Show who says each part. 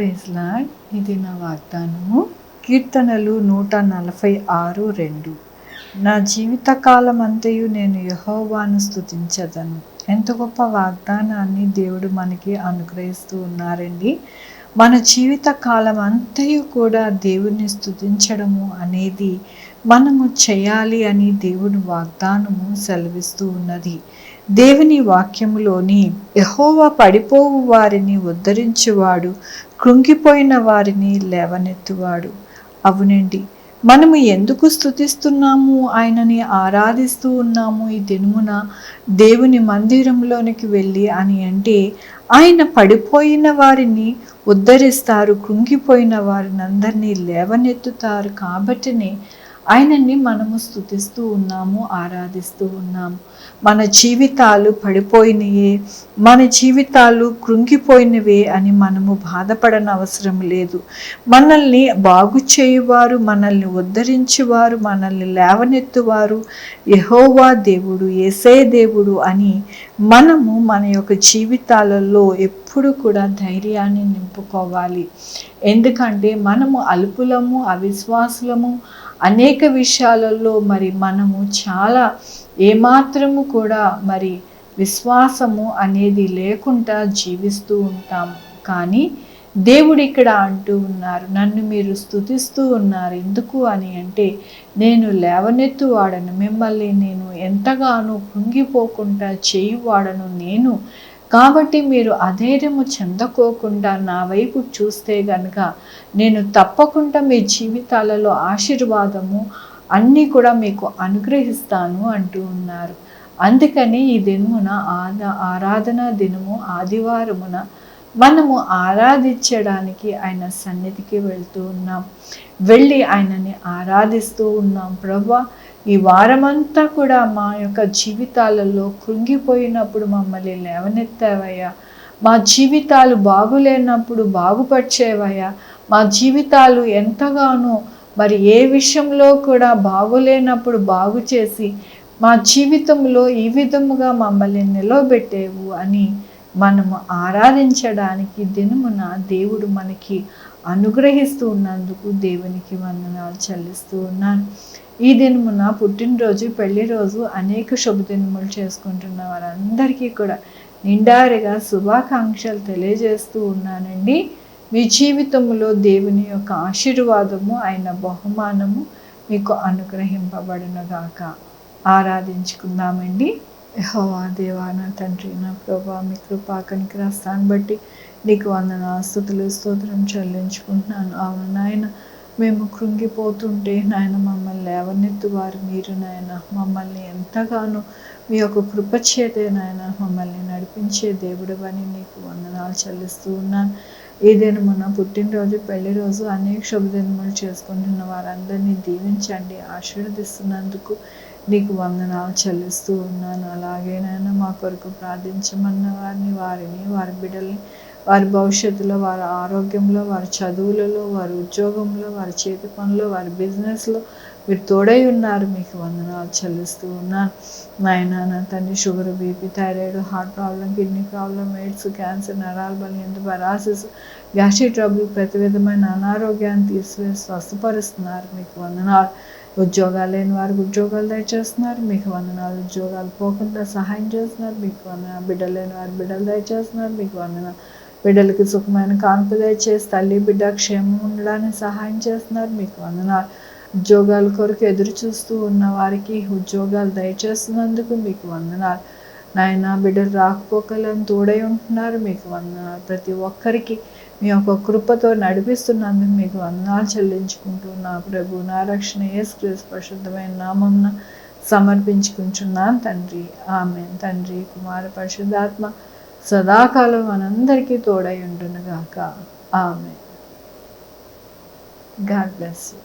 Speaker 1: Praise lord. ఇది నా వాగ్దానము. కీర్తనలు 146:2. నా జీవితకాలం అంతయు నేను యెహోవాను స్తుతించెదను. ఎంత గొప్ప వాగ్దానాన్ని దేవుడు మనకి అనుగ్రహిస్తూ ఉన్నారండి. మన జీవిత కాలం అంతయు కూడా దేవుని స్తుతించడము అనేది మనము చేయాలి అని దేవుని వాగ్దానము సెలవిస్తూ ఉన్నది. దేవుని వాక్యములోని యెహోవా పడిపోవు వారిని ఉద్ధరించువాడు, కృంగిపోయిన వారిని లేవనెత్తువాడు. అవునండి, మనము ఎందుకు స్తుతిస్తున్నాము, ఆయనని ఆరాధిస్తూ ఉన్నాము ఈ దినమున దేవుని మందిరంలోనికి వెళ్ళి అని అంటే, ఆయన పడిపోయిన వారిని ఉద్ధరిస్తారు, కృంగిపోయిన వారిని అందరినీ లేవనెత్తుతారు. కాబట్టినే ఆయనని మనము స్తుతిస్తూ ఉన్నాము, ఆరాధిస్తూ ఉన్నాము. మన జీవితాలు పడిపోయినయే, మన జీవితాలు కృంగిపోయినవే అని మనము బాధపడని అవసరం లేదు. మనల్ని బాగు చేయువారు, మనల్ని ఉద్ధరించువారు, మనల్ని లేవనెత్తువారు యెహోవా దేవుడు, యేసే దేవుడు అని మనము మన యొక్క జీవితాలలో ఎప్పుడు కూడా ధైర్యాన్ని నింపుకోవాలి. ఎందుకంటే మనము అల్పులము, అవిశ్వాసులము, అనేక విషయాలలో మనము చాలా ఏమాత్రము కూడా విశ్వాసము అనేది లేకుండా జీవిస్తూ ఉంటాము. కానీ దేవుడు ఇక్కడ అంటూ ఉన్నారు, నన్ను మీరు స్తుతిస్తూ ఉన్నారు ఎందుకు అని అంటే, నేను లేవనెత్తువాడను, మిమ్మల్ని నేను ఎంతగానో కృంగిపోకుండా చేయువాడను నేను. కాబట్టి మీరు అధైర్యము చెందకోకుండా నా వైపు చూస్తే గనుక నేను తప్పకుండా మీ జీవితాలలో ఆశీర్వాదము అన్నీ కూడా మీకు అనుగ్రహిస్తాను అంటూ ఉన్నారు. అందుకని ఈ దినమున ఆరాధన దినము, ఆదివారమున మనము ఆరాధించడానికి ఆయన సన్నిధికి వెళ్తూ ఉన్నాం. వెళ్ళి ఆయనని ఆరాధిస్తూ ఉన్నాం. ప్రభువా, ఈ వారమంతా కూడా మా యొక్క జీవితాలలో కృంగిపోయినప్పుడు మమ్మల్ని లేవనెత్తావయ్యా, మా జీవితాలు బాగులేనప్పుడు బాగుపరిచేవయ్యా, మా జీవితాలు ఎంతగానో ఏ విషయంలో కూడా బాగులేనప్పుడు బాగు చేసి మా జీవితంలో ఈ విధముగా మమ్మల్ని నిలవబెట్టేవు అని మనము ఆరాధించడానికి దినమున దేవుడు మనకి అనుగ్రహిస్తూ ఉన్నందుకు దేవునికి వందనాలు చెల్లిస్తూ ఉన్నాను. ఈ దినమున పుట్టినరోజు, పెళ్లి రోజు, అనేక శుభదినములు చేసుకుంటున్న వారందరికీ కూడా నిండారుగా శుభాకాంక్షలు తెలియజేస్తూ ఉన్నానండి. మీ జీవితంలో దేవుని యొక్క ఆశీర్వాదము, ఆయన బహుమానము మీకు అనుగ్రహింపబడునుగాక. ఆరాధించుకుందామండి. యెహోవా దేవా, నా తండ్రి, నా ప్రభువా, మీ కృపా కనికరాస్తాన్ని బట్టి నీకు వందనాలు, స్తుతులు, స్తోత్రం చెల్లించుకుంటున్నాను. అవును నాయన, మేము కృంగిపోతుంటే నాయన మమ్మల్ని లేవనెత్తువారు మీరు నాయన. మమ్మల్ని ఎంతగానో మీ యొక్క కృప చేతే నాయన మమ్మల్ని నడిపించే దేవుడు అని నీకు వందనాలు చెల్లిస్తూ ఉన్నాను. ఈ దినమున పుట్టినరోజు, పెళ్లి రోజు, అనేక శుభదినములు చేసుకుంటున్న వారందరినీ దీవించండి, ఆశీర్వదిస్తున్నందుకు నీకు వందనాలు చెల్లిస్తూ ఉన్నాను. అలాగేనైనా మా కొరకు ప్రార్థించమన్న వారిని, వారి బిడ్డల్ని, వారి భవిష్యత్తులో, వారి ఆరోగ్యంలో, వారి చదువులలో, వారి ఉద్యోగంలో, వారి చేతి పనులు, వారి బిజినెస్లో మీరు తోడై ఉన్నారు. మీకు వందనాలు చెల్లిస్తూ ఉన్నాను. నాయన, నా తండ్రి, sugar, BP, thyroid, heart problem, kidney problem, AIDS, cancer, నరాల బలహీనత, పరాసిస్, గ్యాస్ట్రిక్ ట్రబుల్, ప్రతి విధమైన అనారోగ్యాన్ని తీసివేసి స్వస్థపరుస్తున్నారు. మీకు వందనాలు. ఉద్యోగాలు లేని వారికి ఉద్యోగాలు దయచేస్తున్నారు. మీకు వందనాలు. ఉద్యోగాలు పోకుండా సహాయం చేస్తున్నారు. మీకు వందనాలు. బిడ్డలు లేని వారికి బిడ్డలు దయచేస్తున్నారు. మీకు వందనాలు. బిడ్డలకి సుఖమైన కాన్పు దయచేసి తల్లి బిడ్డ క్షేమం ఉండడానికి సహాయం చేస్తున్నారు. మీకు వందనాలు. ఉద్యోగాల కొరకు ఎదురు చూస్తూ ఉన్న వారికి ఉద్యోగాలు దయచేస్తున్నందుకు మీకు వందనాలు. నాయన, బిడ్డలు రాకపోకలను తోడై ఉంటున్నారు. మీకు వందనాలు. ప్రతి ఒక్కరికి మీ యొక్క కృపతో నడిపిస్తున్నందుకు మీకు వందనాలు చెల్లించుకుంటూ నా ప్రభు, నా రక్షణ యేసుక్రీస్తు పరిశుద్ధమైన నామమున సమర్పించుకుంటున్నాను తండ్రి. ఆమేన్. తండ్రి, కుమార, పరిశుద్ధాత్మ సదాకాలం మనందరికీ తోడై ఉండునుగాక. ఆమేన్. God bless you.